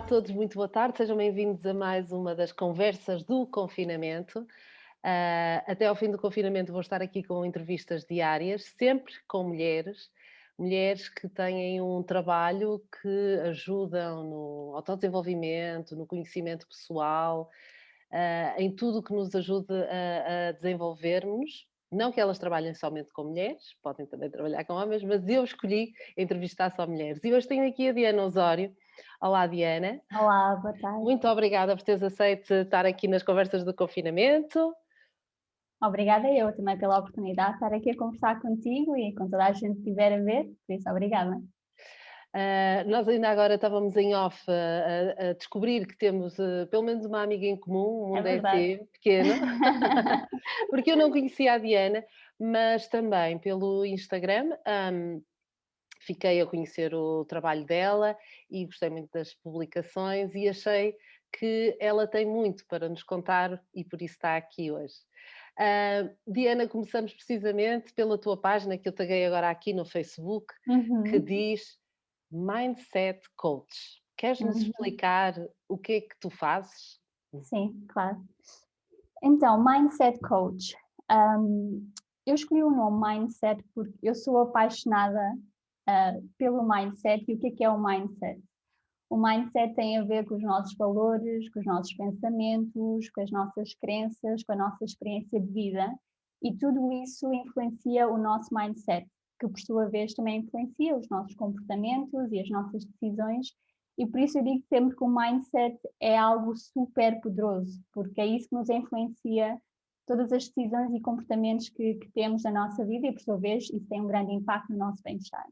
todos, muito boa tarde, sejam bem-vindos a mais uma das conversas do confinamento. Até ao fim do confinamento vou estar aqui com entrevistas diárias, sempre com mulheres, mulheres que têm um trabalho que ajudam no autodesenvolvimento, no conhecimento pessoal, em tudo o que nos ajude a desenvolvermos. Não que elas trabalhem somente com mulheres, podem também trabalhar com homens, mas eu escolhi entrevistar só mulheres. E hoje tenho aqui a Diana Osório. Olá, Diana. Olá, boa tarde. Muito obrigada por teres aceito estar aqui nas conversas do confinamento. Obrigada eu também pela oportunidade de estar aqui a conversar contigo e com toda a gente que estiver a ver, por isso obrigada. Nós ainda agora estávamos em off a descobrir que temos pelo menos uma amiga em comum, o É mundo é verdade. assim, pequeno, porque eu não conhecia a Diana, mas também pelo Instagram. Fiquei a conhecer o trabalho dela e gostei muito das publicações e achei que ela tem muito para nos contar e por isso está aqui hoje. Diana, começamos precisamente pela tua página que eu taguei agora aqui no Facebook, que Uhum, diz Mindset Coach. Queres-nos uhum. explicar o que é que tu fazes? Sim, claro. Então, Mindset Coach. Hum, eu escolhi o nome Mindset porque eu sou apaixonada, pelo mindset e o que é o mindset? O mindset tem a ver com os nossos valores, com os nossos pensamentos, com as nossas crenças, com a nossa experiência de vida e tudo isso influencia o nosso mindset, que por sua vez também influencia os nossos comportamentos e as nossas decisões. E por isso eu digo sempre que o mindset é algo super poderoso, porque é isso que nos influencia todas as decisões e comportamentos que temos na nossa vida e por sua vez isso tem um grande impacto no nosso bem-estar.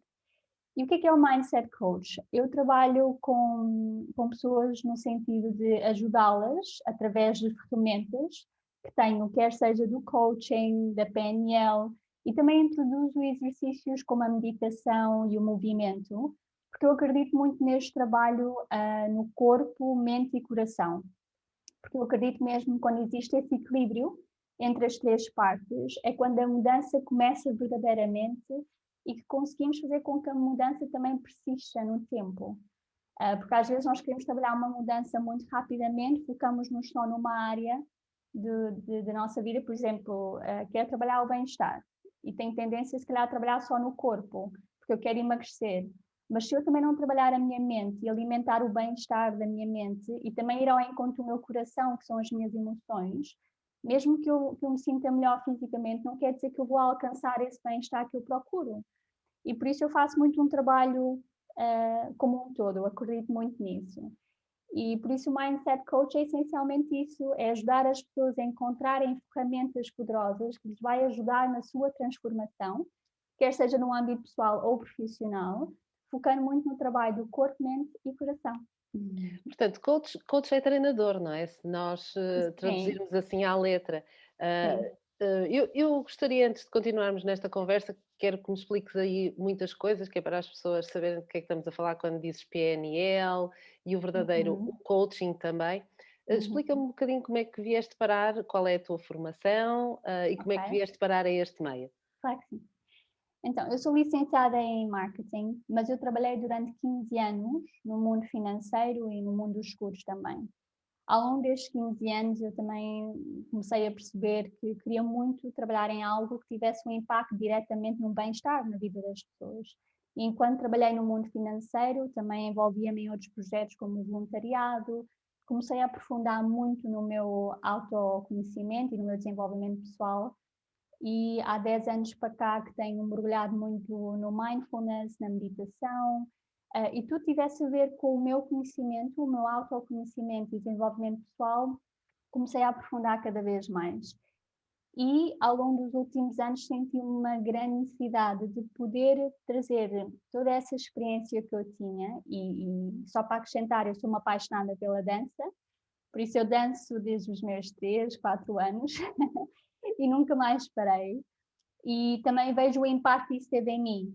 E o que é o Mindset Coach? Eu trabalho com pessoas no sentido de ajudá-las através de ferramentas que tenho, quer seja do coaching, da PNL, e também introduzo exercícios como a meditação e o movimento, porque eu acredito muito neste trabalho no corpo, mente e coração. Porque eu acredito mesmo que quando existe esse equilíbrio entre as três partes, é quando a mudança começa verdadeiramente e que conseguimos fazer com que a mudança também persista no tempo. Porque às vezes nós queremos trabalhar uma mudança muito rapidamente, focamos-nos só numa área da nossa vida, por exemplo, quero trabalhar o bem-estar e tenho tendência, se calhar, a trabalhar só no corpo, porque eu quero emagrecer. Mas se eu também não trabalhar a minha mente e alimentar o bem-estar da minha mente e também ir ao encontro do meu coração, que são as minhas emoções, mesmo que eu me sinta melhor fisicamente, não quer dizer que eu vou alcançar esse bem-estar que eu procuro. E por isso eu faço muito um trabalho como um todo, eu acredito muito nisso. E por isso o Mindset Coach é essencialmente isso, é ajudar as pessoas a encontrarem ferramentas poderosas que lhes vai ajudar na sua transformação, quer seja no âmbito pessoal ou profissional, focando muito no trabalho do corpo, mente e coração. Portanto, coach é treinador, não é? Se nós Sim, traduzirmos assim à letra. Ah, sim. eu gostaria, antes de continuarmos nesta conversa, quero que me expliques aí muitas coisas, que é para as pessoas saberem do que é que estamos a falar quando dizes PNL e o verdadeiro o Uhum, coaching também. Explica-me uhum. um bocadinho como é que vieste parar, qual é a tua formação, e como é que Ok, vieste parar a este meio. claro que sim. Então, eu sou licenciada em marketing, mas eu trabalhei durante 15 anos no mundo financeiro e no mundo dos seguros também. Ao longo destes 15 anos, eu também comecei a perceber que queria muito trabalhar em algo que tivesse um impacto diretamente no bem-estar na vida das pessoas. E enquanto trabalhei no mundo financeiro, também envolvia-me em outros projetos como o voluntariado. Comecei a aprofundar muito no meu autoconhecimento e no meu desenvolvimento pessoal. E há 10 anos para cá que tenho mergulhado muito no mindfulness, na meditação, e tudo tivesse a ver com o meu conhecimento, o meu autoconhecimento e desenvolvimento pessoal, comecei a aprofundar cada vez mais. E ao longo dos últimos anos senti uma grande necessidade de poder trazer toda essa experiência que eu tinha, e só para acrescentar, eu sou uma apaixonada pela dança, por isso eu danço desde os meus 3, 4 anos e nunca mais parei. E também vejo o impacto que isso teve em mim,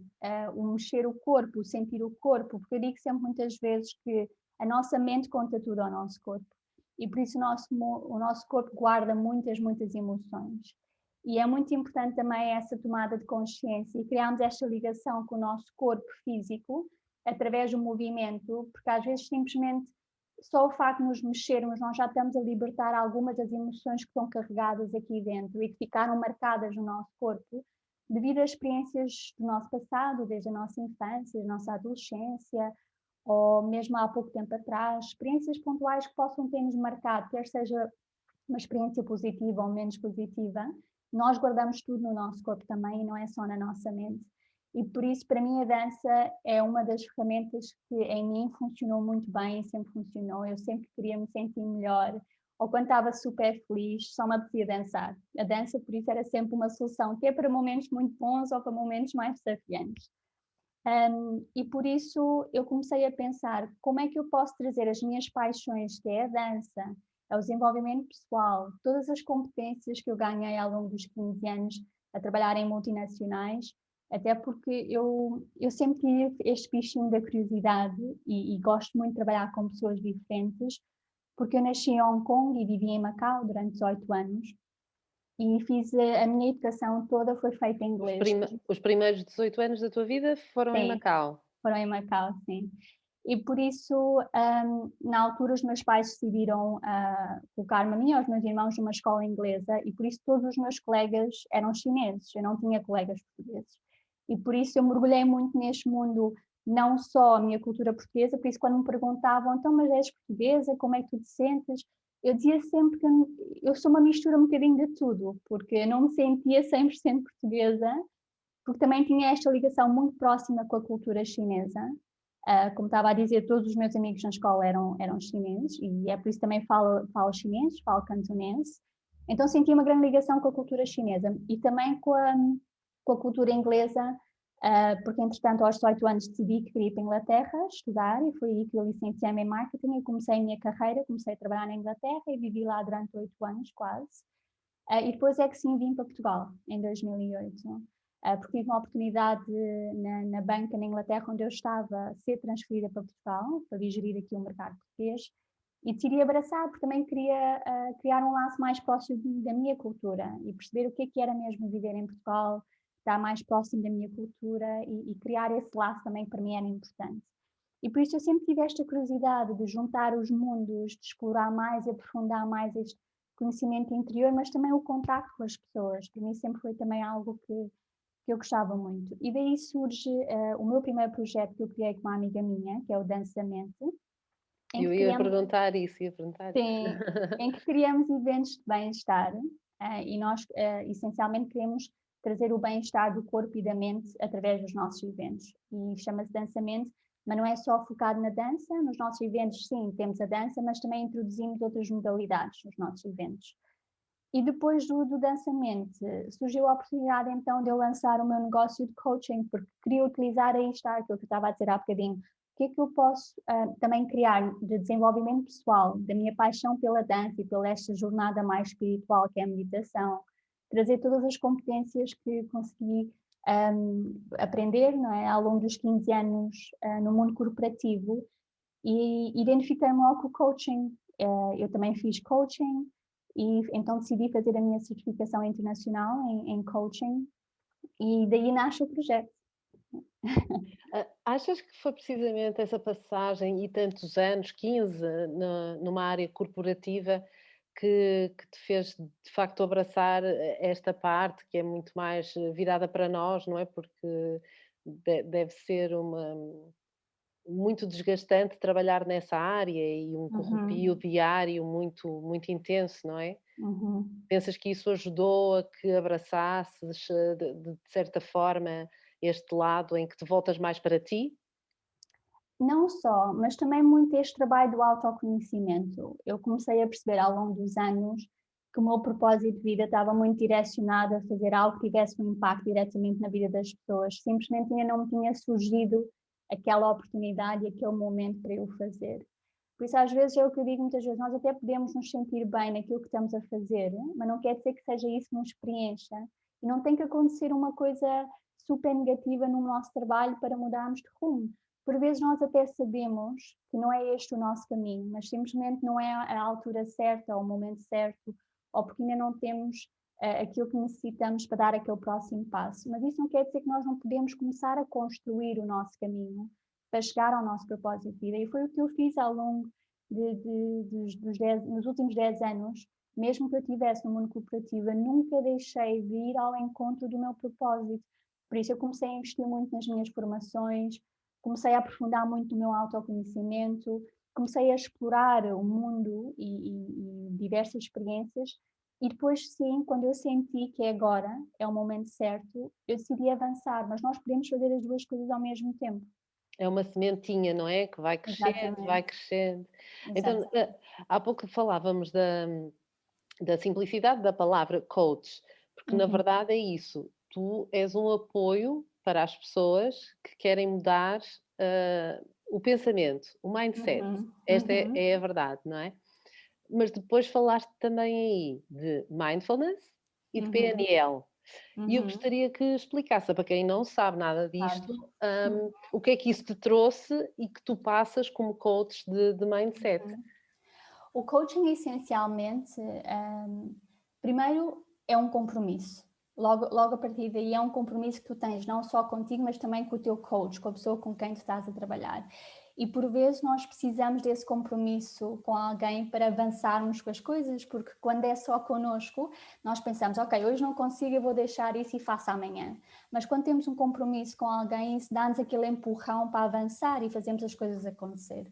o mexer o corpo, o sentir o corpo, porque eu digo sempre muitas vezes que a nossa mente conta tudo ao nosso corpo e por isso o nosso corpo guarda muitas, muitas emoções. E é muito importante também essa tomada de consciência e criarmos esta ligação com o nosso corpo físico através do movimento, porque às vezes simplesmente só o facto de nos mexermos, nós já estamos a libertar algumas das emoções que estão carregadas aqui dentro e que ficaram marcadas no nosso corpo devido a experiências do nosso passado, desde a nossa infância, a nossa adolescência, ou mesmo há pouco tempo atrás, experiências pontuais que possam ter-nos marcado, quer seja uma experiência positiva ou menos positiva, nós guardamos tudo no nosso corpo também e não é só na nossa mente. E por isso, para mim, a dança é uma das ferramentas que em mim funcionou muito bem, sempre funcionou. Eu sempre queria me sentir melhor, ou quando estava super feliz, só me apetecia dançar. A dança, por isso, era sempre uma solução, quer para momentos muito bons ou para momentos mais desafiantes. E por isso eu comecei a pensar como é que eu posso trazer as minhas paixões, que é a dança, é o desenvolvimento pessoal, todas as competências que eu ganhei ao longo dos 15 anos a trabalhar em multinacionais, até porque eu sempre tive este bichinho da curiosidade e gosto muito de trabalhar com pessoas diferentes, porque eu nasci em Hong Kong e vivi em Macau durante 18 anos e fiz a minha educação toda foi feita em inglês. Os primeiros 18 anos da tua vida foram em Sim, Macau. foram em Macau, sim. E por isso, na altura, os meus pais decidiram colocar-me a mim e aos meus irmãos numa escola inglesa e por isso todos os meus colegas eram chineses, eu não tinha colegas portugueses. E por isso eu mergulhei muito neste mundo, não só a minha cultura portuguesa, por isso quando me perguntavam, então, mas és portuguesa, como é que tu te sentes? Eu dizia sempre que eu sou uma mistura um bocadinho de tudo, porque eu não me sentia 100% portuguesa, porque também tinha esta ligação muito próxima com a cultura chinesa. Como estava a dizer, todos os meus amigos na escola eram chineses e é por isso também falo chinês, falo cantonês. Então sentia uma grande ligação com a cultura chinesa e também com a cultura inglesa, porque entretanto aos 18 anos decidi que queria ir para a Inglaterra estudar e foi aí que eu licenciei-me em marketing e comecei a minha carreira, comecei a trabalhar na Inglaterra e vivi lá durante 8 anos quase. E depois é que sim vim para Portugal, em 2008. Porque tive uma oportunidade na banca na Inglaterra, onde eu estava a ser transferida para Portugal, para vir gerir aqui o mercado português, e decidi abraçar, porque também queria criar um laço mais próximo da minha cultura e perceber o que era mesmo viver em Portugal, estar mais próximo da minha cultura e criar esse laço também para mim era importante. E por isso eu sempre tive esta curiosidade de juntar os mundos, de explorar mais e aprofundar mais este conhecimento interior, mas também o contacto com as pessoas. Para mim sempre foi também algo que eu gostava muito. E daí surge o meu primeiro projeto que eu criei com uma amiga minha, que é o Dançamente, em Eu que ia criamos, perguntar isso, ia perguntar isso. sim, em que criamos eventos de bem-estar e nós essencialmente queremos trazer o bem-estar do corpo e da mente através dos nossos eventos. E chama-se Dançamente, mas não é só focado na dança. Nos nossos eventos, sim, temos a dança, mas também introduzimos outras modalidades nos nossos eventos. E depois do Dançamente, surgiu a oportunidade então de eu lançar o meu negócio de coaching, porque queria utilizar aí está aquilo que eu estava a dizer há bocadinho. O que é que eu posso também criar de desenvolvimento pessoal, da minha paixão pela dança e pela esta jornada mais espiritual que é a meditação, trazer todas as competências que consegui aprender, não é, ao longo dos 15 anos no mundo corporativo e identifiquei-me logo com o coaching. Eu também fiz coaching, e então decidi fazer a minha certificação internacional em coaching e daí nasce o projeto. Achas que foi precisamente essa passagem e tantos anos, 15, numa área corporativa, que te fez de facto abraçar esta parte que é muito mais virada para nós, não é? Porque deve ser muito desgastante trabalhar nessa área e um corrupio Uhum, diário muito, muito intenso, não é? uhum. Pensas que isso ajudou a que abraçasses, de certa forma, este lado em que te voltas mais para ti? Não só, mas também muito este trabalho do autoconhecimento. Eu comecei a perceber ao longo dos anos que o meu propósito de vida estava muito direcionado a fazer algo que tivesse um impacto diretamente na vida das pessoas. Simplesmente ainda não me tinha surgido aquela oportunidade e aquele momento para eu fazer. Por isso, às vezes, é o que eu digo muitas vezes, nós até podemos nos sentir bem naquilo que estamos a fazer, mas não quer dizer que seja isso que nos preencha. E não tem que acontecer uma coisa super negativa no nosso trabalho para mudarmos de rumo. Por vezes nós até sabemos que não é este o nosso caminho, mas simplesmente não é a altura certa ou o momento certo, ou porque ainda não temos aquilo que necessitamos para dar aquele próximo passo. Mas isso não quer dizer que nós não podemos começar a construir o nosso caminho para chegar ao nosso propósito de vida. E foi o que eu fiz ao longo nos últimos 10 anos, mesmo que eu estivesse no mundo corporativo, eu nunca deixei de ir ao encontro do meu propósito. Por isso eu comecei a investir muito nas minhas formações, comecei a aprofundar muito o meu autoconhecimento, comecei a explorar o mundo e diversas experiências. E depois, sim, quando eu senti que agora é o momento certo, eu decidi avançar, mas nós podemos fazer as duas coisas ao mesmo tempo. É uma sementinha, não é? Que vai crescendo, vai Exatamente, crescendo. Então, exatamente. há pouco falávamos da simplicidade da palavra coach, porque na Uhum, verdade é isso. Tu és um apoio para as pessoas que querem mudar o pensamento, o mindset. uhum, Esta é, uhum, é a verdade, não é? Mas depois falaste também aí de mindfulness e de uhum, PNL. E eu uhum, gostaria que explicasse, para quem não sabe nada claro. disto, o que é que isso te trouxe e que tu passas como coach de mindset. Uhum. O coaching essencialmente, primeiro é um compromisso. Logo a partir daí é um compromisso que tu tens, não só contigo, mas também com o teu coach, com a pessoa com quem tu estás a trabalhar. E por vezes nós precisamos desse compromisso com alguém para avançarmos com as coisas, porque quando é só connosco, nós pensamos, ok, hoje não consigo, eu vou deixar isso e faço amanhã. Mas quando temos um compromisso com alguém, isso dá-nos aquele empurrão para avançar e fazermos as coisas acontecer.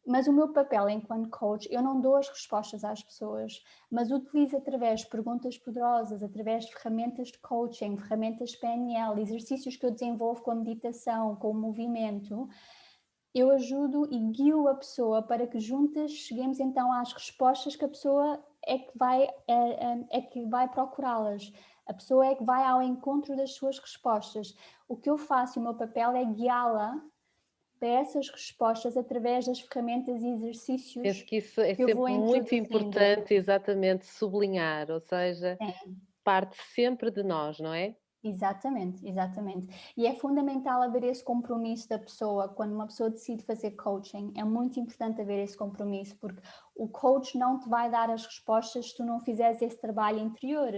Mas o meu papel enquanto coach, eu não dou as respostas às pessoas, mas utilizo através de perguntas poderosas, através de ferramentas de coaching, ferramentas PNL, exercícios que eu desenvolvo com a meditação, com o movimento. Eu ajudo e guio a pessoa para que juntas cheguemos então às respostas que a pessoa é que vai procurá-las. A pessoa é que vai ao encontro das suas respostas. O que eu faço, o meu papel é guiá-la para essas respostas através das ferramentas e Penso exercícios que isso é que eu vou sempre muito introduzindo. importante, exatamente, sublinhar, ou seja, Sim, parte sempre de nós, não é? exatamente, exatamente. E é fundamental haver esse compromisso da pessoa. Quando uma pessoa decide fazer coaching, é muito importante haver esse compromisso, porque o coach não te vai dar as respostas se tu não fizeres esse trabalho interior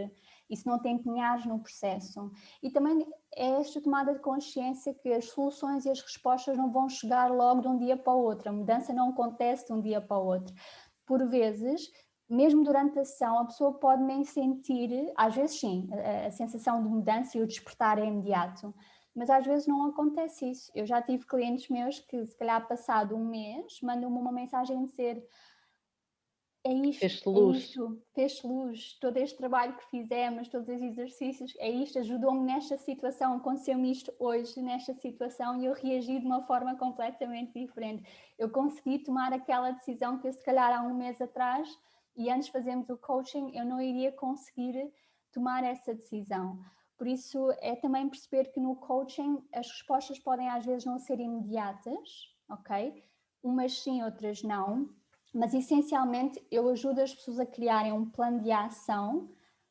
e se não te empenhares no processo. E também é esta tomada de consciência que as soluções e as respostas não vão chegar logo de um dia para o outro. A mudança não acontece de um dia para o outro. Por vezes, mesmo durante a sessão, a pessoa pode nem sentir, às vezes sim, a sensação de mudança e o despertar é imediato, mas às vezes não acontece isso. Eu já tive clientes meus que, se calhar, passado um mês, mandam-me uma mensagem a dizer: Fez-te é luz. isto, fez luz, todo este trabalho que fizemos, todos os exercícios, é isto, ajudou-me nesta situação, aconteceu-me isto hoje, nesta situação, e eu reagi de uma forma completamente diferente. Eu consegui tomar aquela decisão que eu, se calhar, há um mês atrás, e antes de fazermos o coaching, eu não iria conseguir tomar essa decisão. Por isso, é também perceber que no coaching as respostas podem às vezes não ser imediatas, ok? Umas sim, outras não, mas essencialmente eu ajudo as pessoas a criarem um plano de ação,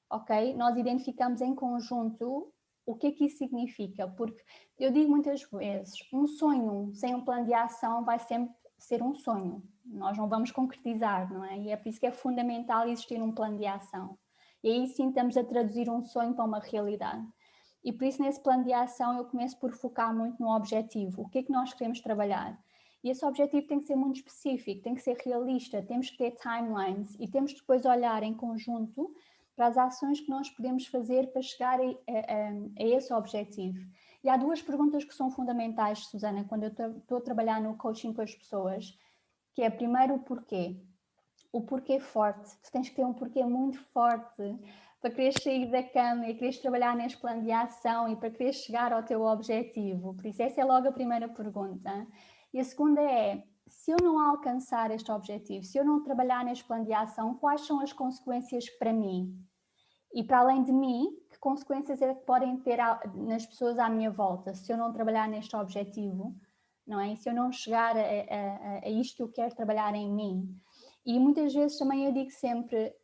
ok? Nós identificamos em conjunto o que é que isso significa, porque eu digo muitas vezes, um sonho sem um plano de ação vai sempre ser um sonho, nós não vamos concretizar, não é? E é por isso que é fundamental existir um plano de ação. E aí sim estamos a traduzir um sonho para uma realidade. E por isso nesse plano de ação eu começo por focar muito no objetivo, o que é que nós queremos trabalhar. E esse objetivo tem que ser muito específico, tem que ser realista, temos que ter timelines e temos que depois olhar em conjunto para as ações que nós podemos fazer para chegar a esse objetivo. E há duas perguntas que são fundamentais, Susana, quando eu estou a trabalhar no coaching com as pessoas, que é primeiro o porquê. O porquê forte. Tu tens que ter um porquê muito forte para querer sair da cama e querer trabalhar neste plano de ação e para querer chegar ao teu objetivo. Por isso, essa é logo a primeira pergunta. E a segunda é, se eu não alcançar este objetivo, se eu não trabalhar neste plano de ação, quais são as consequências para mim? E para além de mim, que consequências é que podem ter nas pessoas à minha volta, se eu não trabalhar neste objetivo, não é? E se eu não chegar a isto que eu quero trabalhar em mim? E muitas vezes também eu digo sempre,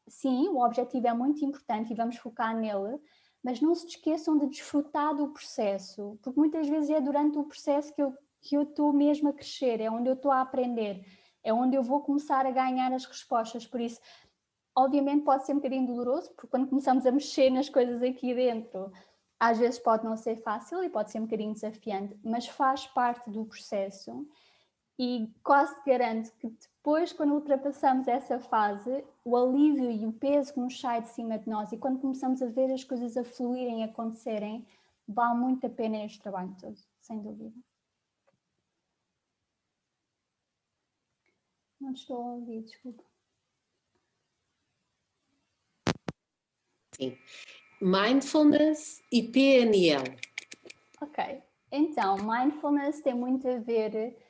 sim, o objetivo é muito importante e vamos focar nele, mas não se esqueçam de desfrutar do processo, porque muitas vezes é durante o processo que eu estou mesmo a crescer, é onde eu estou a aprender, é onde eu vou começar a ganhar as respostas. Por isso, obviamente pode ser um bocadinho doloroso, porque quando começamos a mexer nas coisas aqui dentro, às vezes pode não ser fácil e pode ser um bocadinho desafiante, mas faz parte do processo e quase te garanto que depois, quando ultrapassamos essa fase, o alívio e o peso que nos sai de cima de nós, e quando começamos a ver as coisas a fluírem, a acontecerem, vale muito a pena este trabalho todo, sem dúvida. Não estou a ouvir, desculpa. Sim. Mindfulness e PNL. Ok, então, mindfulness tem muito a ver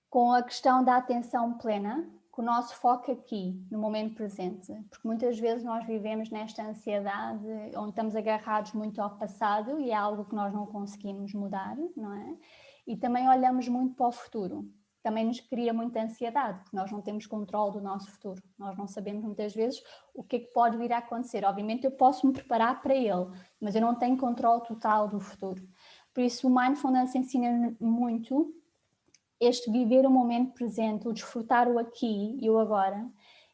com a questão da atenção plena, com o nosso foco aqui, no momento presente, porque muitas vezes nós vivemos nesta ansiedade, onde estamos agarrados muito ao passado e é algo que nós não conseguimos mudar, não é? E também olhamos muito para o futuro. Também nos cria muita ansiedade, porque nós não temos controle do nosso futuro. Nós não sabemos muitas vezes o que é que pode vir a acontecer. Obviamente eu posso me preparar para ele, mas eu não tenho controle total do futuro. Por isso o mindfulness ensina muito este viver o momento presente, o desfrutar o aqui e o agora.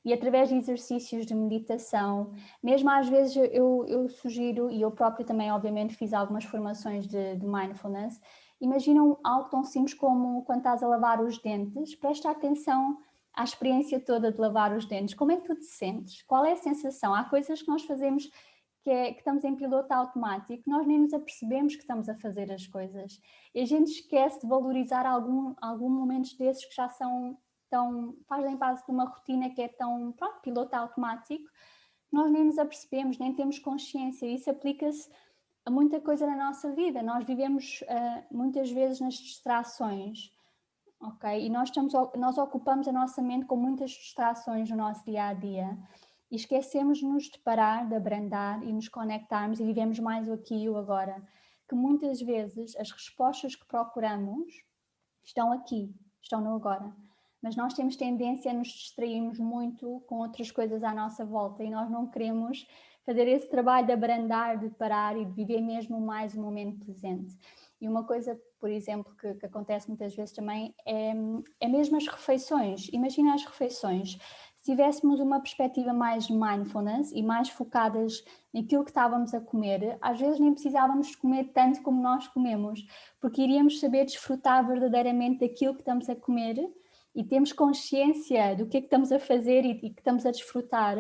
E através de exercícios de meditação, mesmo às vezes eu sugiro, e eu própria também obviamente fiz algumas formações de mindfulness, imaginam algo tão simples como quando estás a lavar os dentes, presta atenção à experiência toda de lavar os dentes. Como é que tu te sentes? Qual é a sensação? Há coisas que nós fazemos que estamos em piloto automático, nós nem nos apercebemos que estamos a fazer as coisas. E a gente esquece de valorizar alguns momentos desses que já são fazem parte de uma rotina que é tão, pronto, piloto automático, nós nem nos apercebemos, nem temos consciência. Isso aplica-se a muita coisa na nossa vida. Nós vivemos muitas vezes nas distrações, ok? E nós ocupamos a nossa mente com muitas distrações no nosso dia-a-dia. E esquecemos de nos deparar, de abrandar e nos conectarmos e vivemos mais o aqui e o agora. Que muitas vezes as respostas que procuramos estão aqui, estão no agora. Mas nós temos tendência a nos distrairmos muito com outras coisas à nossa volta e nós não queremos fazer esse trabalho de abrandar, de parar e de viver mesmo mais o momento presente. E uma coisa, por exemplo, que acontece muitas vezes também é mesmo as refeições. Imagina as refeições. Se tivéssemos uma perspectiva mais mindfulness e mais focadas naquilo que estávamos a comer, às vezes nem precisávamos comer tanto como nós comemos, porque iríamos saber desfrutar verdadeiramente daquilo que estamos a comer e temos consciência do que é que estamos a fazer e que estamos a desfrutar,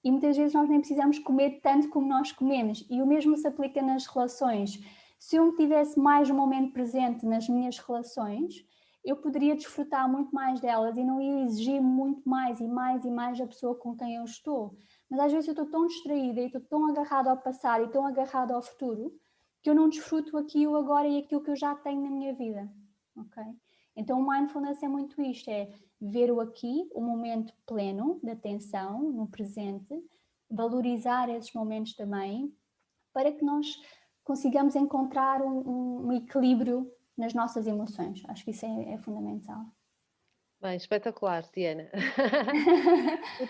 e muitas vezes nós nem precisamos comer tanto como nós comemos. E o mesmo se aplica nas relações. Se eu me tivesse mais um momento presente nas minhas relações, eu poderia desfrutar muito mais delas e não ia exigir muito mais e mais e mais da pessoa com quem eu estou. Mas às vezes eu estou tão distraída e estou tão agarrada ao passado e tão agarrada ao futuro que eu não desfruto aqui o agora e aquilo que eu já tenho na minha vida, ok? Então o mindfulness é muito isto, é ver o aqui, o momento pleno de atenção no presente, valorizar esses momentos também, para que nós consigamos encontrar um equilíbrio nas nossas emoções. Acho que isso é fundamental. Bem, espetacular, Diana.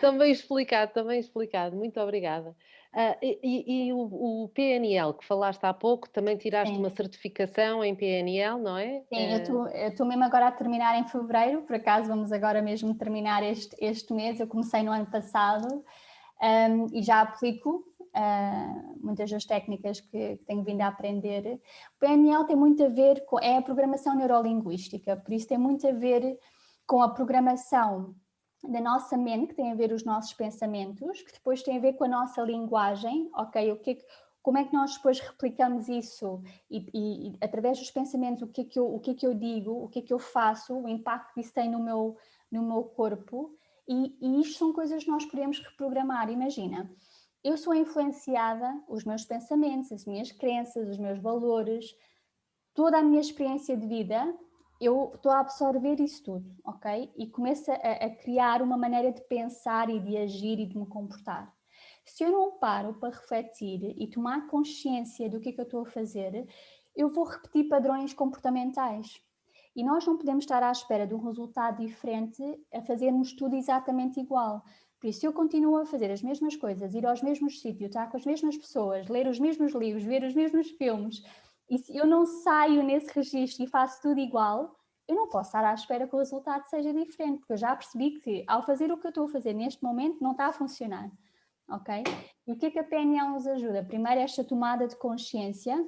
Tão bem explicado, muito obrigada. E o PNL, que falaste há pouco, também tiraste uma Sim. certificação em PNL, não é? Sim, eu estou mesmo agora a terminar em fevereiro, por acaso vamos agora mesmo terminar este mês, eu comecei no ano passado e já aplico muitas das técnicas que tenho vindo a aprender. O PNL tem muito a ver com, é a programação neurolinguística, por isso tem muito a ver com a programação da nossa mente, que tem a ver com os nossos pensamentos, que depois tem a ver com a nossa linguagem, ok? Como é que nós depois replicamos isso e através dos pensamentos, o que é que eu digo, o que é que eu faço, o impacto que isso tem no meu corpo, e isto são coisas que nós podemos reprogramar. Imagina, eu sou influenciada, os meus pensamentos, as minhas crenças, os meus valores, toda a minha experiência de vida, eu estou a absorver isso tudo, ok? E começo a criar uma maneira de pensar e de agir e de me comportar. Se eu não paro para refletir e tomar consciência do que eu estou a fazer, eu vou repetir padrões comportamentais. E nós não podemos estar à espera de um resultado diferente a fazermos tudo exatamente igual. Por isso, se eu continuo a fazer as mesmas coisas, ir aos mesmos sítios, estar com as mesmas pessoas, ler os mesmos livros, ver os mesmos filmes, e se eu não saio nesse registro e faço tudo igual, eu não posso estar à espera que o resultado seja diferente, porque eu já percebi que ao fazer o que eu estou a fazer neste momento não está a funcionar, ok? E o que é que a PNL nos ajuda? Primeiro, esta tomada de consciência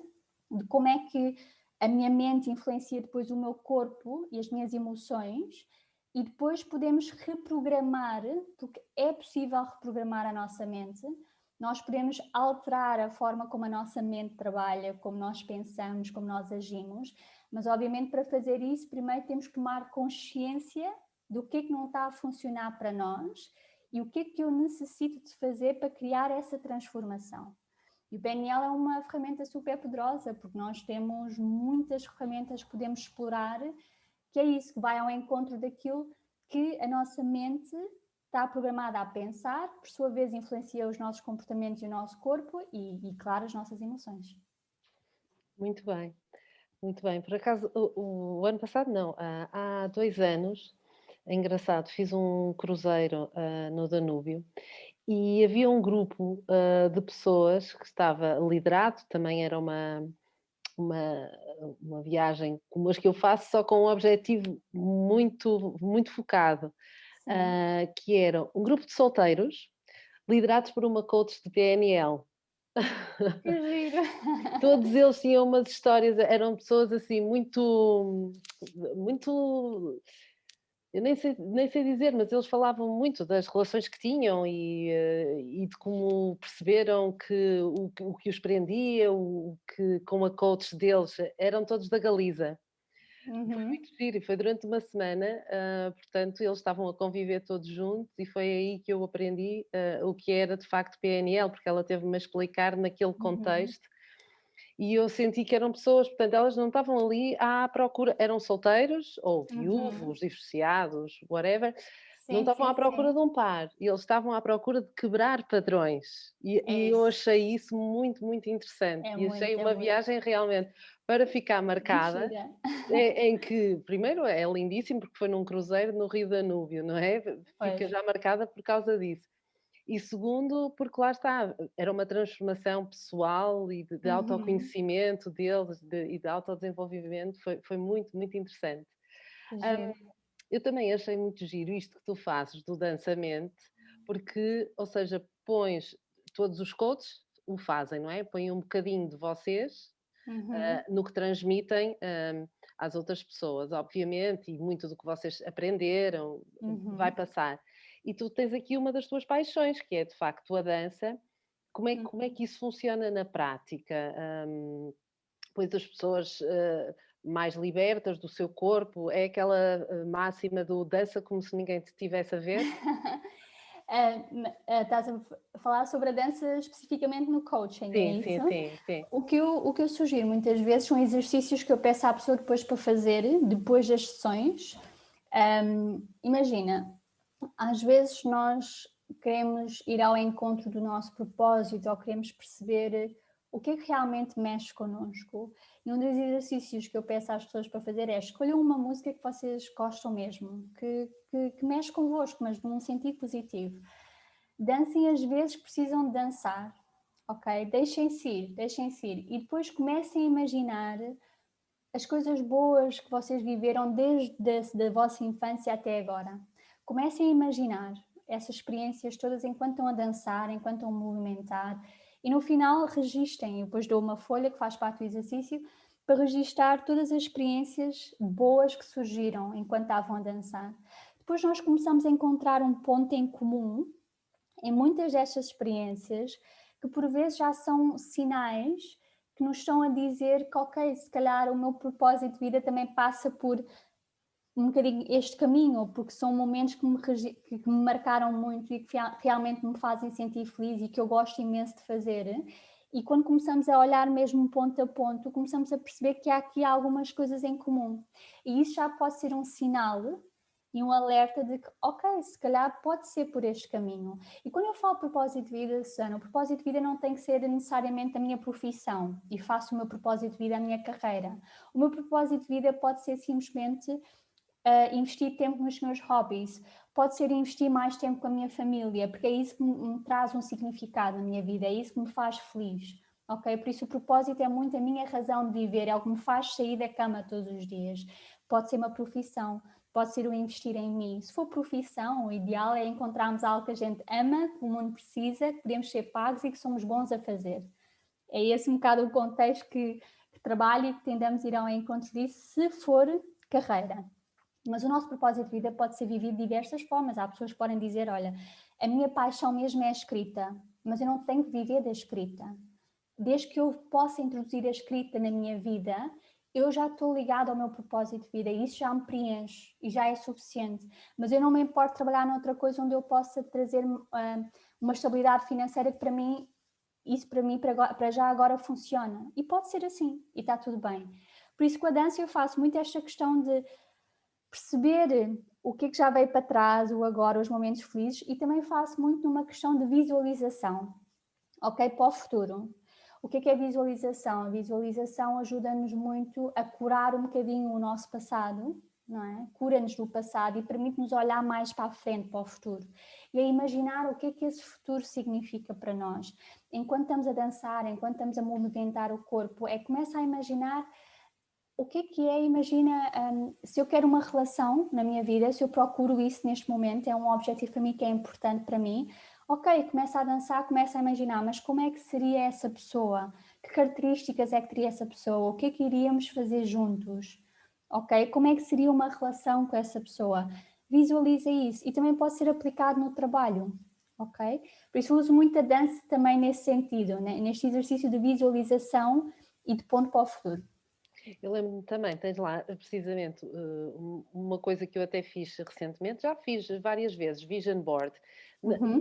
de como é que a minha mente influencia depois o meu corpo e as minhas emoções, e depois podemos reprogramar, porque é possível reprogramar a nossa mente. Nós podemos alterar a forma como a nossa mente trabalha, como nós pensamos, como nós agimos, mas obviamente para fazer isso primeiro temos que tomar consciência do que é que não está a funcionar para nós e o que é que eu necessito de fazer para criar essa transformação. E o PNL é uma ferramenta super poderosa, porque nós temos muitas ferramentas que podemos explorar, que é isso, que vai ao encontro daquilo que a nossa mente está programada a pensar, por sua vez influencia os nossos comportamentos e o nosso corpo e claro, as nossas emoções. Muito bem, muito bem. Por acaso, o ano passado não, há 2 anos, é engraçado, fiz um cruzeiro, no Danúbio, e havia um grupo, de pessoas que estava liderado, também era uma uma viagem como as que eu faço, só com um objetivo muito focado, Sim, que era um grupo de solteiros, liderados por uma coach de PNL. que giro! Todos eles tinham umas histórias, eram pessoas assim muito, eu nem sei dizer, mas eles falavam muito das relações que tinham e de como perceberam que o que os prendia, o que com a coach deles eram todos da Galiza. Foi Uhum. muito giro e foi durante uma semana, portanto, eles estavam a conviver todos juntos e foi aí que eu aprendi, o que era de facto PNL, porque ela teve-me a explicar naquele Uhum. contexto e eu senti que eram pessoas, portanto, elas não estavam ali à procura, eram solteiros ou Uhum. viúvos, divorciados, whatever, não Sim, estavam à sim, procura sim. de um par, e eles estavam à procura de quebrar padrões. E É eu isso. achei isso muito interessante e achei É uma muito. viagem realmente para ficar Que marcada, gira. em que, primeiro, é lindíssimo porque foi num cruzeiro no Rio Danúbio, não é? Pois. Fica já marcada por causa disso. E segundo, porque lá está, era uma transformação pessoal e de Uhum. autoconhecimento deles e de autodesenvolvimento, foi muito interessante. Que Hã, giro. eu também achei muito giro isto que tu fazes do dançamento, porque, ou seja, pões todos os coaches o fazem, não é? Põem um bocadinho de vocês, Uhum. no que transmitem, às outras pessoas, obviamente, e muito do que vocês aprenderam vai Uhum. passar. E tu tens aqui uma das tuas paixões, que é de facto a dança. Como é Uhum. que isso funciona na prática? Pois as pessoas, mais libertas do seu corpo, é aquela, máxima do dança como se ninguém te tivesse a ver? Estás a falar sobre a dança especificamente no coaching, é Sim, sim, isso? sim, sim. O que eu sugiro muitas vezes são exercícios que eu peço à pessoa depois para fazer, depois das sessões. Imagina, às vezes nós queremos ir ao encontro do nosso propósito ou queremos perceber o que é que realmente mexe connosco. E um dos exercícios que eu peço às pessoas para fazer é escolham uma música que vocês gostam mesmo, que mexe convosco, mas num sentido positivo. Dancem as vezes que precisam de dançar, ok? Deixem-se ir. E depois comecem a imaginar as coisas boas que vocês viveram desde a vossa infância até agora. Comecem a imaginar essas experiências todas enquanto estão a dançar, enquanto estão a movimentar e no final registem. Eu depois dou uma folha que faz parte do exercício para registar todas as experiências boas que surgiram enquanto estavam a dançar. Depois nós começamos a encontrar um ponto em comum em muitas destas experiências que por vezes já são sinais que nos estão a dizer que, ok, se calhar o meu propósito de vida também passa por um bocadinho este caminho, porque são momentos que me marcaram muito e que realmente me fazem sentir feliz e que eu gosto imenso de fazer. E quando começamos a olhar mesmo ponto a ponto, começamos a perceber que há aqui algumas coisas em comum. E isso já pode ser um sinal e um alerta de que, ok, se calhar pode ser por este caminho. E quando eu falo propósito de vida, Susana, o propósito de vida não tem que ser necessariamente a minha profissão e faço o meu propósito de vida a minha carreira. O meu propósito de vida pode ser simplesmente investir tempo nos meus hobbies, pode ser investir mais tempo com a minha família, porque é isso que me traz um significado na minha vida, é isso que me faz feliz, ok? Por isso o propósito é muito a minha razão de viver, é o que me faz sair da cama todos os dias. Pode ser uma profissão, pode ser o investir em mim. Se for profissão, o ideal é encontrarmos algo que a gente ama, que o mundo precisa, que podemos ser pagos e que somos bons a fazer. É esse um bocado o contexto que trabalho e que tendemos a ir ao encontro disso, se for carreira. Mas o nosso propósito de vida pode ser vivido de diversas formas. Há pessoas que podem dizer, olha, a minha paixão mesmo é a escrita, mas eu não tenho que viver da escrita. Desde que eu possa introduzir a escrita na minha vida, eu já estou ligada ao meu propósito de vida e isso já me preenche e já é suficiente. Mas eu não me importo trabalhar noutra coisa onde eu possa trazer uma estabilidade financeira que para mim, isso para já agora funciona. E pode ser assim e está tudo bem. Por isso com a dança eu faço muito esta questão de perceber o que é que já veio para trás, o agora, os momentos felizes, e também faço muito numa questão de visualização, ok? Para o futuro. O que é visualização? A visualização ajuda-nos muito a curar um bocadinho o nosso passado, não é? Cura-nos do passado e permite-nos olhar mais para a frente, para o futuro. E a imaginar o que é que esse futuro significa para nós. Enquanto estamos a dançar, enquanto estamos a movimentar o corpo, começa a imaginar o que é, imagina, se eu quero uma relação na minha vida, se eu procuro isso neste momento, é um objetivo para mim que é importante para mim, ok, começa a dançar, começa a imaginar, mas como é que seria essa pessoa? Que características é que teria essa pessoa? O que é que iríamos fazer juntos? Ok? Como é que seria uma relação com essa pessoa? Visualiza isso e também pode ser aplicado no trabalho, ok? Por isso eu uso muito a dança também nesse sentido, né? Neste exercício de visualização e de ponto para o futuro. Eu lembro-me também, tens lá precisamente uma coisa que eu até fiz recentemente, já fiz várias vezes, vision board,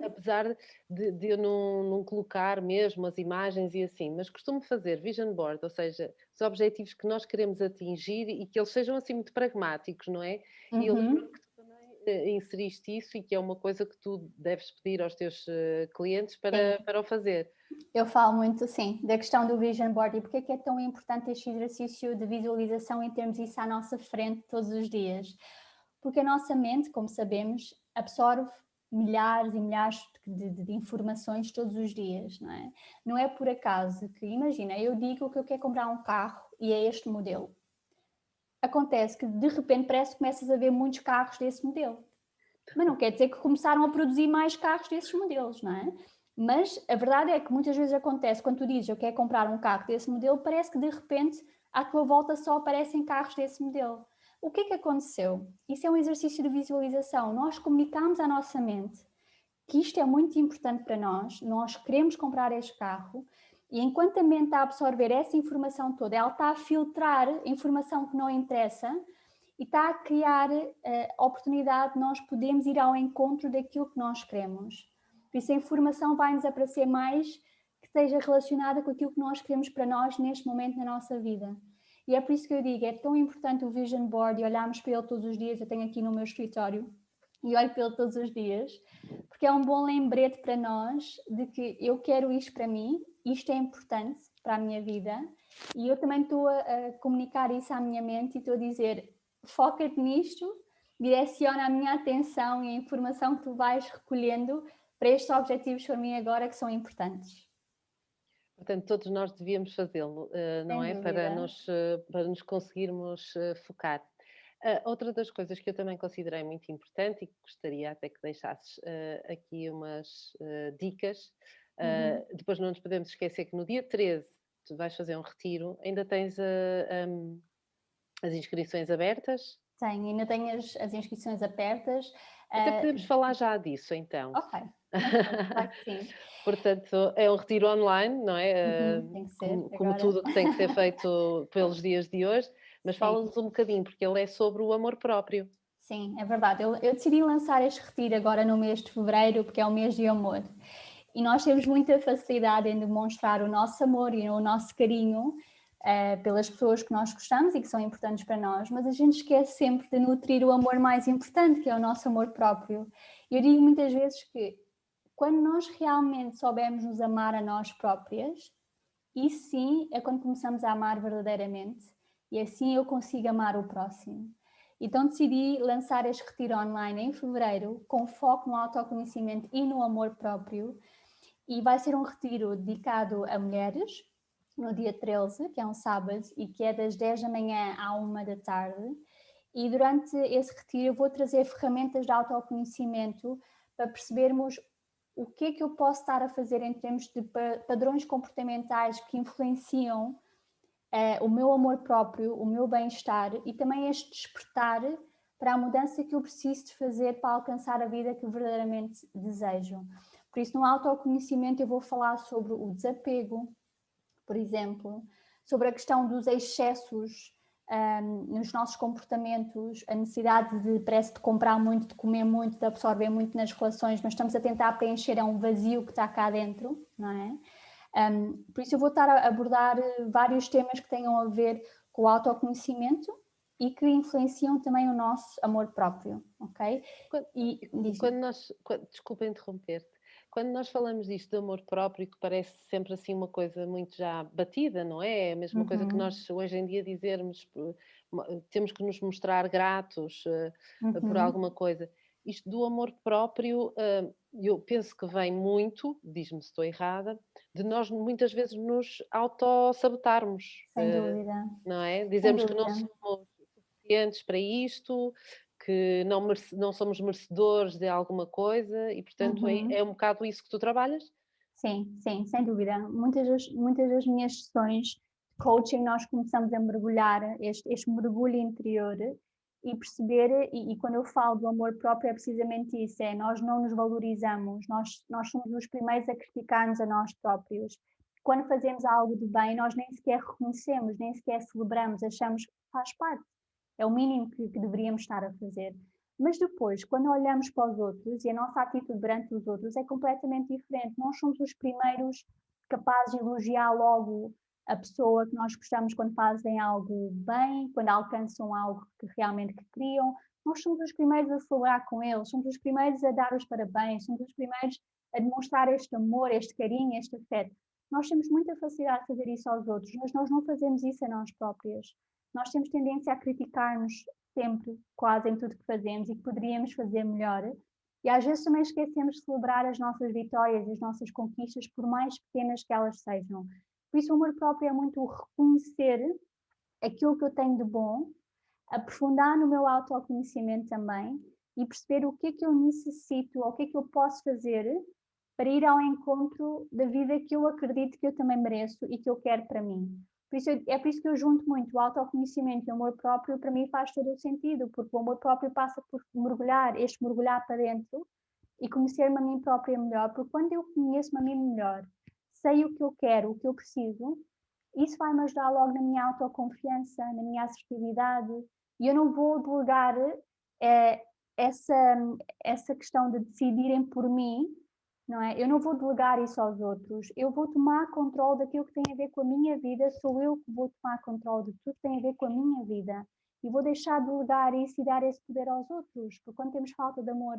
apesar de eu não colocar mesmo as imagens e assim, mas costumo fazer vision board, ou seja, os objetivos que nós queremos atingir e que eles sejam assim muito pragmáticos, não é? E eu lembro que tu também inseriste isso e que é uma coisa que tu deves pedir aos teus clientes para o fazer. Eu falo muito, sim, da questão do vision board e porque é que é tão importante este exercício de visualização e termos isso à nossa frente todos os dias. Porque a nossa mente, como sabemos, absorve milhares e milhares de informações todos os dias, não é? Não é por acaso que, imagina, eu digo que eu quero comprar um carro e é este modelo. Acontece que de repente parece que começas a ver muitos carros desse modelo. Mas não quer dizer que começaram a produzir mais carros desses modelos, não é? Mas a verdade é que muitas vezes acontece, quando tu dizes eu quero comprar um carro desse modelo, parece que de repente à tua volta só aparecem carros desse modelo. O que é que aconteceu? Isso é um exercício de visualização. Nós comunicamos à nossa mente que isto é muito importante para nós queremos comprar este carro, e enquanto a mente está a absorver essa informação toda, ela está a filtrar a informação que não interessa e está a criar a oportunidade de nós podermos ir ao encontro daquilo que nós queremos. Por isso a informação vai-nos aparecer mais que esteja relacionada com aquilo que nós queremos para nós neste momento na nossa vida. E é por isso que eu digo, é tão importante o Vision Board e olharmos para ele todos os dias. Eu tenho aqui no meu escritório e olho para ele todos os dias, porque é um bom lembrete para nós de que eu quero isto para mim, isto é importante para a minha vida, e eu também estou a comunicar isso à minha mente e estou a dizer, foca-te nisto, direciona a minha atenção e a informação que tu vais recolhendo para estes objetivos para mim agora que são importantes. Portanto, todos nós devíamos fazê-lo, não Sem é? dúvida. Para nos conseguirmos focar. Outra das coisas que eu também considerei muito importante e que gostaria até que deixasses aqui umas dicas, depois não nos podemos esquecer que no dia 13 tu vais fazer um retiro, ainda tens as inscrições abertas? Tenho, ainda tenho as inscrições abertas. Até podemos falar já disso então. Ok, claro que sim. Portanto, é um retiro online, não é? Tem que ser Como agora. tudo o que tem que ser feito pelos dias de hoje, mas Sim. fala-nos um bocadinho, porque ele é sobre o amor próprio. Sim, é verdade. Eu decidi lançar este retiro agora no mês de fevereiro, porque é o mês de amor. E nós temos muita facilidade em demonstrar o nosso amor e o nosso carinho pelas pessoas que nós gostamos e que são importantes para nós, mas a gente esquece sempre de nutrir o amor mais importante, que é o nosso amor próprio. E eu digo muitas vezes que quando nós realmente soubermos nos amar a nós próprias, isso sim é quando começamos a amar verdadeiramente, e assim eu consigo amar o próximo. Então decidi lançar este retiro online em fevereiro, com foco no autoconhecimento e no amor próprio, e vai ser um retiro dedicado a mulheres, no dia 13, que é um sábado, e que é das 10 da manhã à 1 da tarde. E durante esse retiro eu vou trazer ferramentas de autoconhecimento para percebermos o que é que eu posso estar a fazer em termos de padrões comportamentais que influenciam o meu amor próprio, o meu bem-estar e também este despertar para a mudança que eu preciso de fazer para alcançar a vida que eu verdadeiramente desejo. Por isso, no autoconhecimento eu vou falar sobre o desapego, por exemplo, sobre a questão dos excessos nos nossos comportamentos, a necessidade parece de comprar muito, de comer muito, de absorver muito nas relações, mas estamos a tentar preencher um vazio que está cá dentro, não é? Por isso eu vou estar a abordar vários temas que tenham a ver com o autoconhecimento e que influenciam também o nosso amor próprio, ok? Desculpa interromper-te. Quando nós falamos disto de amor próprio, que parece sempre assim uma coisa muito já batida, não é? É a mesma coisa que nós hoje em dia dizermos, temos que nos mostrar gratos por alguma coisa. Isto do amor próprio, eu penso que vem muito, diz-me se estou errada, de nós muitas vezes nos autossabotarmos. Sem dúvida. Não é? Dizemos que não somos suficientes para isto, que não somos merecedores de alguma coisa e, portanto, é um bocado isso que tu trabalhas? Sim, sim, sem dúvida. Muitas das minhas sessões de coaching nós começamos a mergulhar este mergulho interior e perceber, e quando eu falo do amor próprio é precisamente isso, é nós não nos valorizamos, nós somos os primeiros a criticar-nos a nós próprios. Quando fazemos algo de bem, nós nem sequer reconhecemos, nem sequer celebramos, achamos que faz parte. É o mínimo que deveríamos estar a fazer. Mas depois, quando olhamos para os outros e a nossa atitude perante os outros é completamente diferente. Nós somos os primeiros capazes de elogiar logo a pessoa que nós gostamos quando fazem algo bem, quando alcançam algo que realmente queriam. Nós somos os primeiros a celebrar com eles, somos os primeiros a dar os parabéns, somos os primeiros a demonstrar este amor, este carinho, este afeto. Nós temos muita facilidade de fazer isso aos outros, mas nós não fazemos isso a nós próprias. Nós temos tendência a criticar-nos sempre, quase em tudo que fazemos e que poderíamos fazer melhor. E às vezes também esquecemos de celebrar as nossas vitórias e as nossas conquistas, por mais pequenas que elas sejam. Por isso o amor próprio é muito reconhecer aquilo que eu tenho de bom, aprofundar no meu autoconhecimento também e perceber o que é que eu necessito ou o que é que eu posso fazer para ir ao encontro da vida que eu acredito que eu também mereço e que eu quero para mim. É por isso que eu junto muito o autoconhecimento e o amor próprio, para mim faz todo o sentido, porque o amor próprio passa por mergulhar para dentro e conhecer-me a mim própria melhor, porque quando eu conheço-me a mim melhor, sei o que eu quero, o que eu preciso, isso vai-me ajudar logo na minha autoconfiança, na minha assertividade, e eu não vou delegar essa questão de decidirem por mim, não é? Eu não vou delegar isso aos outros, eu vou tomar controle daquilo que tem a ver com a minha vida, sou eu que vou tomar controle de tudo que tem a ver com a minha vida e vou deixar de delegar isso e dar esse poder aos outros, porque quando temos falta de amor,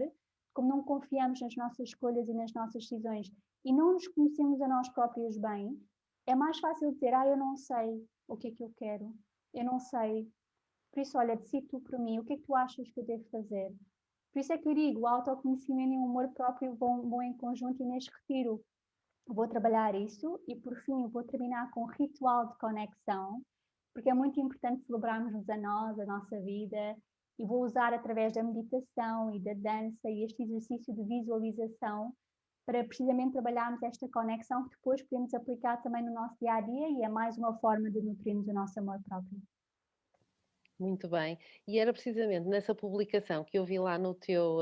como não confiamos nas nossas escolhas e nas nossas decisões e não nos conhecemos a nós próprios bem, é mais fácil dizer, eu não sei o que é que eu quero, eu não sei, por isso olha, decide tu por mim, o que é que tu achas que eu devo fazer? Por isso é que eu digo, o autoconhecimento e o amor próprio vão em conjunto e neste retiro vou trabalhar isso e por fim vou terminar com um ritual de conexão, porque é muito importante celebrarmos-nos a nós, a nossa vida, e vou usar através da meditação e da dança e este exercício de visualização para precisamente trabalharmos esta conexão que depois podemos aplicar também no nosso dia-a-dia e é mais uma forma de nutrirmos o nosso amor próprio. Muito bem. E era precisamente nessa publicação que eu vi lá no teu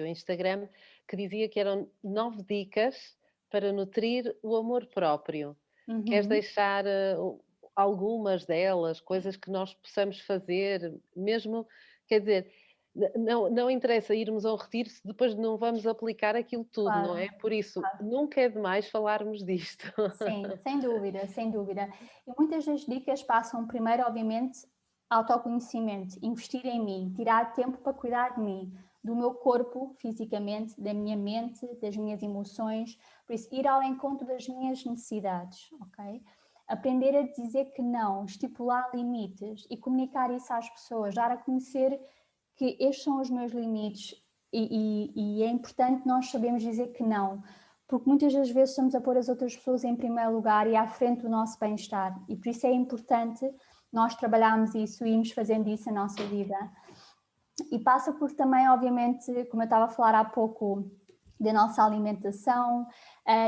Instagram que dizia que eram 9 dicas para nutrir o amor próprio. Queres deixar algumas delas, coisas que nós possamos fazer, mesmo, quer dizer, não interessa irmos ao retiro se depois não vamos aplicar aquilo tudo, Claro, não é? Por isso, claro. nunca é demais falarmos disto. Sim, sem dúvida, sem dúvida. E muitas das dicas passam primeiro, obviamente, autoconhecimento, investir em mim, tirar tempo para cuidar de mim, do meu corpo, fisicamente, da minha mente, das minhas emoções, por isso ir ao encontro das minhas necessidades, ok? Aprender a dizer que não, estipular limites e comunicar isso às pessoas, dar a conhecer que estes são os meus limites e é importante nós sabermos dizer que não, porque muitas das vezes estamos a pôr as outras pessoas em primeiro lugar e à frente do nosso bem-estar e por isso é importante nós trabalharmos isso e irmos fazendo isso na nossa vida. E passa por também, obviamente, como eu estava a falar há pouco, da nossa alimentação.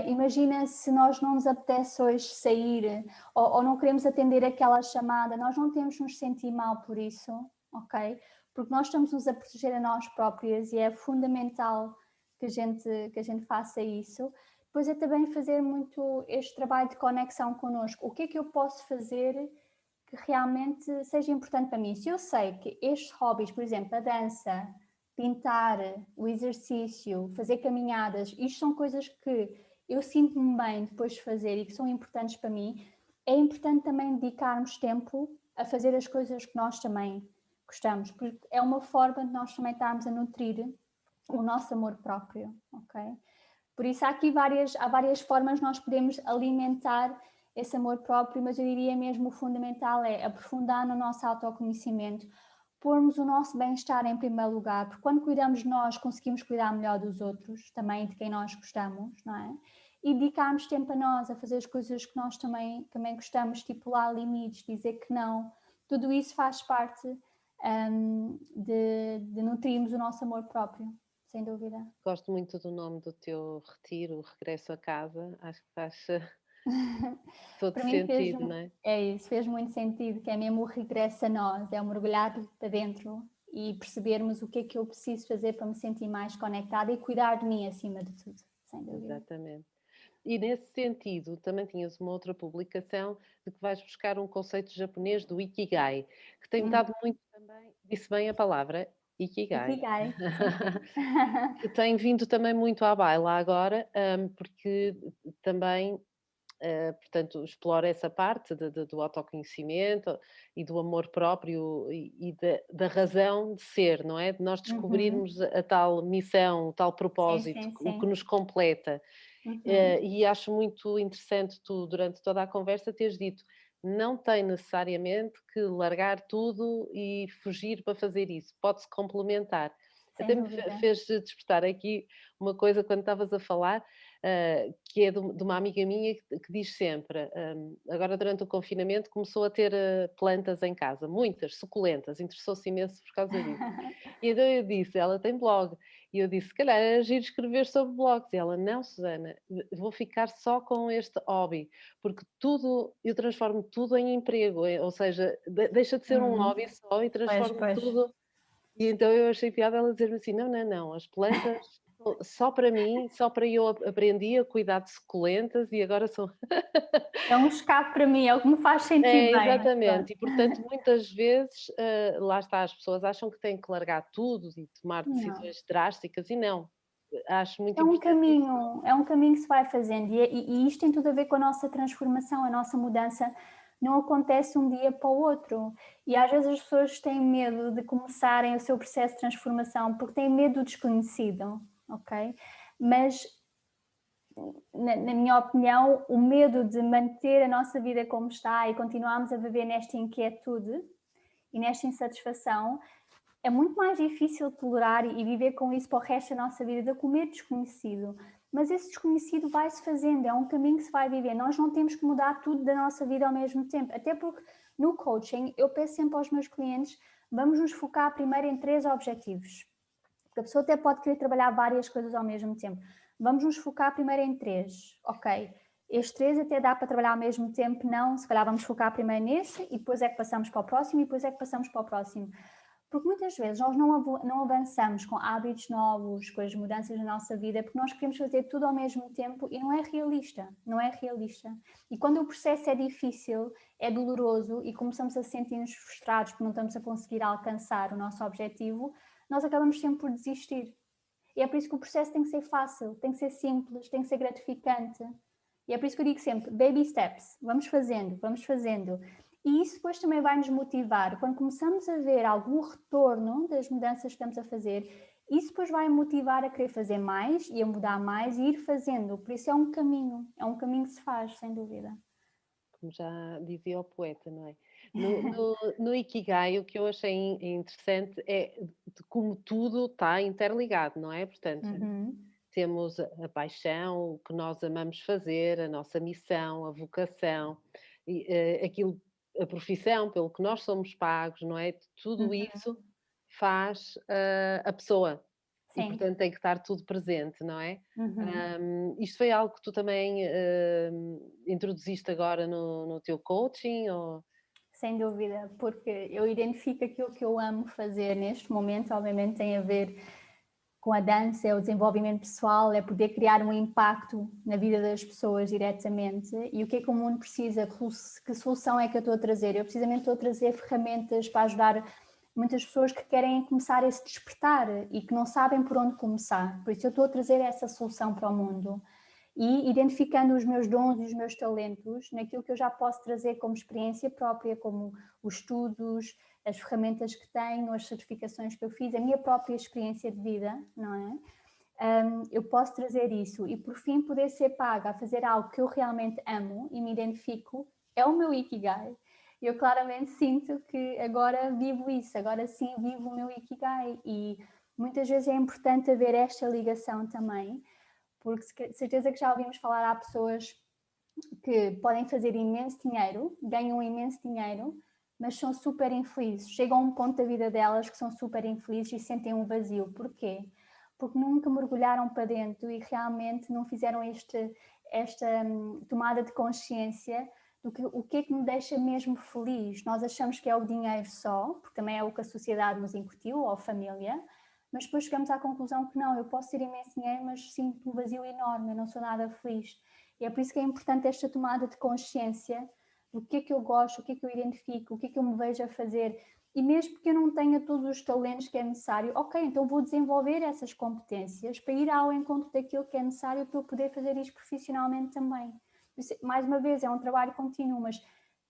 Imagina se nós não nos apetece hoje sair ou não queremos atender aquela chamada, nós não temos de nos sentir mal por isso, ok? porque nós estamos-nos a proteger a nós próprias e é fundamental que a gente faça isso. Depois é também fazer muito este trabalho de conexão connosco. O que é que eu posso fazer que realmente seja importante para mim? Se eu sei que estes hobbies, por exemplo, a dança, pintar, o exercício, fazer caminhadas, isto são coisas que eu sinto-me bem depois de fazer e que são importantes para mim, é importante também dedicarmos tempo a fazer as coisas que nós também gostamos, porque é uma forma de nós também estarmos a nutrir o nosso amor próprio, ok? Por isso há várias formas nós podemos alimentar esse amor próprio, mas eu diria mesmo o fundamental é aprofundar no nosso autoconhecimento, pormos o nosso bem-estar em primeiro lugar, porque quando cuidamos de nós conseguimos cuidar melhor dos outros, também de quem nós gostamos, não é? E dedicarmos tempo a nós, a fazer as coisas que nós também gostamos, estipular limites, dizer que não, tudo isso faz parte de nutrirmos o nosso amor próprio, sem dúvida. Gosto muito do nome do teu retiro, o Regresso a Casa. Acho que faz todo Para mim sentido, não é? é isso, fez muito sentido, que é mesmo o regresso a nós, é um mergulhar para dentro e percebermos o que é que eu preciso fazer para me sentir mais conectada e cuidar de mim acima de tudo, sem dúvida. Exatamente. E nesse sentido, também tinhas uma outra publicação de que vais buscar um conceito japonês do Ikigai, que tem estado muito também, disse bem a palavra, Ikigai, Ikigai, sim. que tem vindo também muito à baila agora, porque também, portanto, explora essa parte do autoconhecimento e do amor próprio e da razão de ser, não é? De nós Uhum. descobrirmos a tal missão, o tal Sim, propósito, sim, o que sim. nos completa. Uhum. E acho muito interessante tu, durante toda a conversa, teres dito: não tem necessariamente que largar tudo e fugir para fazer isso, pode-se complementar. Sem Até me dúvida. fez despertar aqui uma coisa quando estavas a falar, que é de uma amiga minha que diz sempre, agora durante o confinamento começou a ter plantas em casa, muitas, suculentas, interessou-se imenso por causa disso. E então eu disse, ela tem blog, e eu disse, se calhar era giro escrever sobre blogs. E ela, não, Susana, vou ficar só com este hobby, porque tudo, eu transformo tudo em emprego, ou seja, deixa de ser um Uhum. hobby só e Pois, transformo pois. tudo. E então eu achei piada ela dizer-me assim, não, não, não, as plantas só para mim, só para eu aprendi a cuidar de suculentas e agora são É um escape para mim, é o que me faz sentir é, bem, mas exatamente. pronto. E portanto, muitas vezes, lá está, as pessoas acham que têm que largar tudo e tomar Não. decisões drásticas e não. Acho muito importante isso. É um caminho que se vai fazendo e isto tem tudo a ver com a nossa transformação, a nossa mudança não acontece um dia para o outro. E às vezes as pessoas têm medo de começarem o seu processo de transformação porque têm medo do desconhecido, ok? Mas na minha opinião, o medo de manter a nossa vida como está e continuarmos a viver nesta inquietude e nesta insatisfação é muito mais difícil tolerar e viver com isso para o resto da nossa vida do que o medo desconhecido. Mas esse desconhecido vai-se fazendo, é um caminho que se vai viver. Nós não temos que mudar tudo da nossa vida ao mesmo tempo. Até porque no coaching eu peço sempre aos meus clientes, vamos nos focar primeiro em 3 objetivos. Porque a pessoa até pode querer trabalhar várias coisas ao mesmo tempo. Vamos nos focar primeiro em 3. Ok, estes 3 até dá para trabalhar ao mesmo tempo, não, se calhar vamos focar primeiro neste e depois é que passamos para o próximo e depois é que passamos para o próximo. Porque muitas vezes nós não avançamos com hábitos novos, com as mudanças na nossa vida, porque nós queremos fazer tudo ao mesmo tempo e não é realista, não é realista. E quando o processo é difícil, é doloroso e começamos a sentir-nos frustrados porque não estamos a conseguir alcançar o nosso objetivo, nós acabamos sempre por desistir. E é por isso que o processo tem que ser fácil, tem que ser simples, tem que ser gratificante. E é por isso que eu digo sempre, baby steps, vamos fazendo, vamos fazendo. E isso depois também vai nos motivar. Quando começamos a ver algum retorno das mudanças que estamos a fazer, isso depois vai motivar a querer fazer mais e a mudar mais e ir fazendo. Por isso é um caminho que se faz, sem dúvida. Como já dizia o poeta, não é? No Ikigai, o que eu achei interessante é de como tudo está interligado, não é? Portanto, Uhum. temos a paixão, o que nós amamos fazer, a nossa missão, a vocação, e, aquilo, a profissão pelo que nós somos pagos, não é? Tudo Uhum. isso faz a pessoa e, Sim. portanto, tem que estar tudo presente, não é? Uhum. Isto foi algo que tu também introduziste agora no teu coaching? Ou... sem dúvida, porque eu identifico aquilo que eu amo fazer neste momento, obviamente tem a ver com a dança, é o desenvolvimento pessoal, é poder criar um impacto na vida das pessoas diretamente. E o que é que o mundo precisa? Que solução é que eu estou a trazer? Eu precisamente estou a trazer ferramentas para ajudar muitas pessoas que querem começar a se despertar e que não sabem por onde começar. Por isso eu estou a trazer essa solução para o mundo. E identificando os meus dons e os meus talentos naquilo que eu já posso trazer como experiência própria, como os estudos, as ferramentas que tenho, as certificações que eu fiz, a minha própria experiência de vida, não é? Eu posso trazer isso e por fim poder ser paga a fazer algo que eu realmente amo e me identifico, é o meu Ikigai. Eu claramente sinto que agora vivo isso, agora sim vivo o meu Ikigai e muitas vezes é importante haver esta ligação também, porque certeza que já ouvimos falar, há pessoas que podem fazer imenso dinheiro, ganham imenso dinheiro, mas são super infelizes. Chegam a um ponto da vida delas que são super infelizes e sentem um vazio. Porquê? Porque nunca mergulharam para dentro e realmente não fizeram esta tomada de consciência do que o que é que me deixa mesmo feliz. Nós achamos que é o dinheiro só, porque também é o que a sociedade nos incutiu, ou a família, mas depois chegamos à conclusão que não, eu posso ter imenso dinheiro, mas sinto um vazio enorme, eu não sou nada feliz. E é por isso que é importante esta tomada de consciência do que é que eu gosto, o que é que eu identifico, o que é que eu me vejo a fazer. E mesmo que eu não tenha todos os talentos que é necessário, ok, então vou desenvolver essas competências para ir ao encontro daquilo que é necessário para eu poder fazer isto profissionalmente também. Mais uma vez, é um trabalho contínuo, mas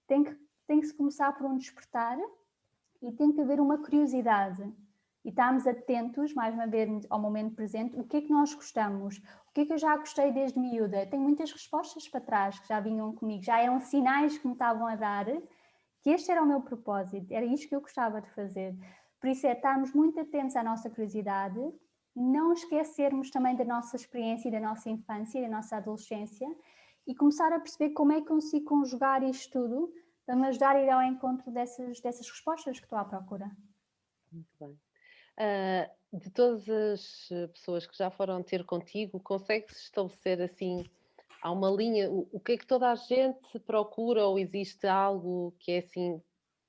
tem que se começar por um despertar e tem que haver uma curiosidade. E estarmos atentos, mais uma vez, ao momento presente, o que é que nós gostamos, o que é que eu já gostei desde miúda. Tenho muitas respostas para trás que já vinham comigo, já eram sinais que me estavam a dar que este era o meu propósito, era isto que eu gostava de fazer. Por isso é estarmos muito atentos à nossa curiosidade, não esquecermos também da nossa experiência e da nossa infância e da nossa adolescência e começar a perceber como é que consigo conjugar isto tudo para me ajudar a ir ao encontro dessas respostas que estou à procura. Muito bem. De todas as pessoas que já foram ter contigo, consegues estabelecer assim, há uma linha, o que é que toda a gente procura ou existe algo que é assim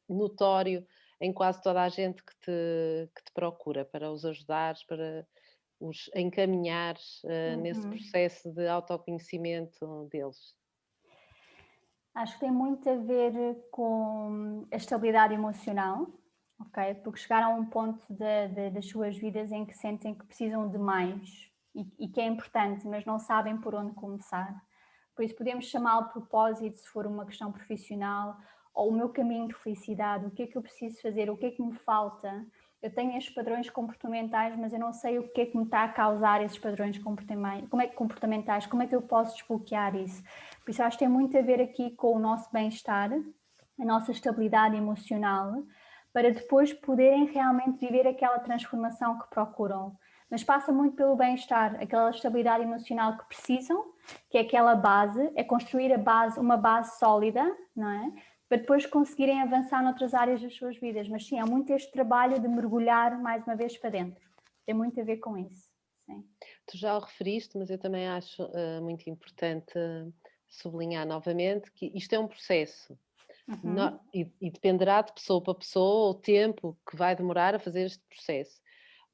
notório em quase toda a gente que te procura para os ajudares, para os encaminhares nesse processo de autoconhecimento deles? Acho que tem muito a ver com a estabilidade emocional, ok? Porque chegaram a um ponto das suas vidas em que sentem que precisam de mais e que é importante, mas não sabem por onde começar. Por isso podemos chamá-lo propósito se for uma questão profissional, ou o meu caminho de felicidade, o que é que eu preciso fazer, o que é que me falta. Eu tenho estes padrões comportamentais, mas eu não sei o que é que me está a causar esses padrões comportamentais, como é que eu posso desbloquear isso. Por isso acho que tem muito a ver aqui com o nosso bem-estar, a nossa estabilidade emocional, para depois poderem realmente viver aquela transformação que procuram. Mas passa muito pelo bem-estar, aquela estabilidade emocional que precisam, que é aquela base, é construir uma base sólida, não é? Para depois conseguirem avançar noutras áreas das suas vidas. Mas sim, há muito este trabalho de mergulhar mais uma vez para dentro. Tem muito a ver com isso. Sim. Tu já o referiste, mas eu também acho muito importante sublinhar novamente que isto é um processo. E dependerá de pessoa para pessoa o tempo que vai demorar a fazer este processo.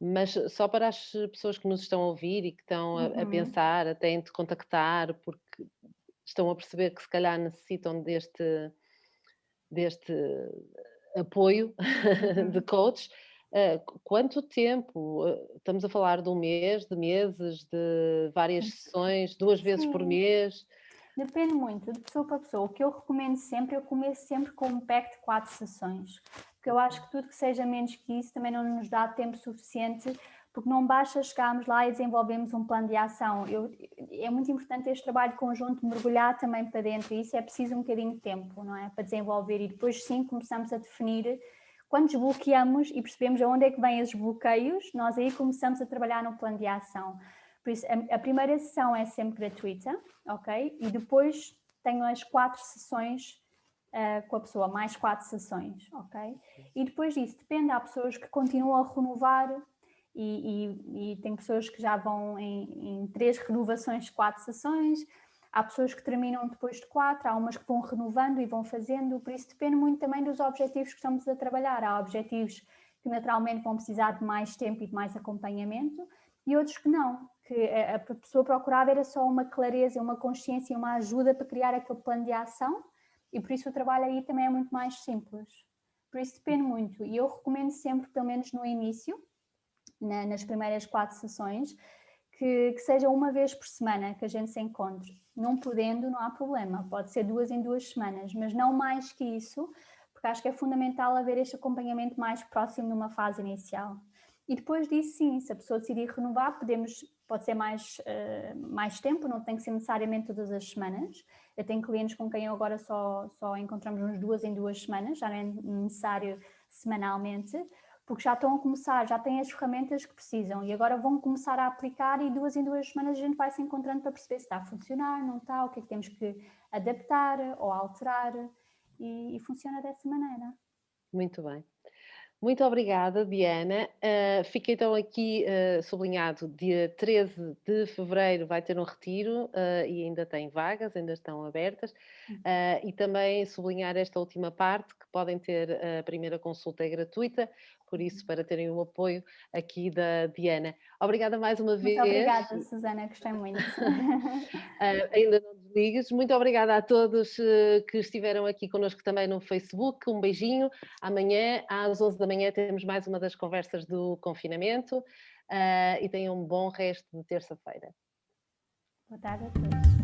Mas só para as pessoas que nos estão a ouvir e que estão a pensar, até em te contactar, porque estão a perceber que se calhar necessitam deste apoio de coach, quanto tempo? Estamos a falar de um mês, de meses, de várias sessões, 2 vezes por Sim. mês? Depende muito de pessoa para pessoa. O que eu recomendo sempre, eu começo sempre com um pack de 4 sessões. Porque eu acho que tudo que seja menos que isso também não nos dá tempo suficiente, porque não basta chegarmos lá e desenvolvermos um plano de ação. É muito importante este trabalho conjunto, mergulhar também para dentro, e isso é preciso um bocadinho de tempo, não é? Para desenvolver, e depois sim começamos a definir. Quando desbloqueamos e percebemos aonde é que vêm esses bloqueios, nós aí começamos a trabalhar no plano de ação. Por isso, a primeira sessão é sempre gratuita, ok? E depois tenho as 4 sessões com a pessoa, mais 4 sessões, ok? E depois disso, depende, há pessoas que continuam a renovar e tem pessoas que já vão em 3 renovações de 4 sessões. há pessoas que terminam depois de 4, há umas que vão renovando e vão fazendo, por isso depende muito também dos objetivos que estamos a trabalhar. Há objetivos que naturalmente vão precisar de mais tempo e de mais acompanhamento, e outros que não, que a pessoa procurava era só uma clareza, uma consciência, uma ajuda para criar aquele plano de ação, e por isso o trabalho aí também é muito mais simples. Por isso depende muito, e eu recomendo sempre, pelo menos no início, nas primeiras 4 sessões, que seja uma vez por semana que a gente se encontre. Não podendo, não há problema, pode ser 2 em 2 semanas, mas não mais que isso, porque acho que é fundamental haver este acompanhamento mais próximo numa fase inicial. E depois disso, sim, se a pessoa decidir renovar, pode ser mais tempo, não tem que ser necessariamente todas as semanas. Eu tenho clientes com quem eu agora só encontramos uns 2 em 2 semanas, já não é necessário semanalmente, porque já estão a começar, já têm as ferramentas que precisam e agora vão começar a aplicar, e 2 em 2 semanas a gente vai se encontrando para perceber se está a funcionar, não está, o que é que temos que adaptar ou alterar, e funciona dessa maneira. Muito bem. Muito obrigada, Diana. Fica então aqui sublinhado, dia 13 de fevereiro vai ter um retiro e ainda tem vagas, ainda estão abertas. E também sublinhar esta última parte, que podem ter a primeira consulta é gratuita, por isso, para terem o apoio aqui da Diana. Obrigada mais uma vez. Muito obrigada, Susana, gostei muito. Ainda não desligues. Muito obrigada a todos que estiveram aqui connosco também no Facebook. Um beijinho. Amanhã, às 11 da manhã, temos mais uma das conversas do confinamento e tenham um bom resto de terça-feira. Boa tarde a todos.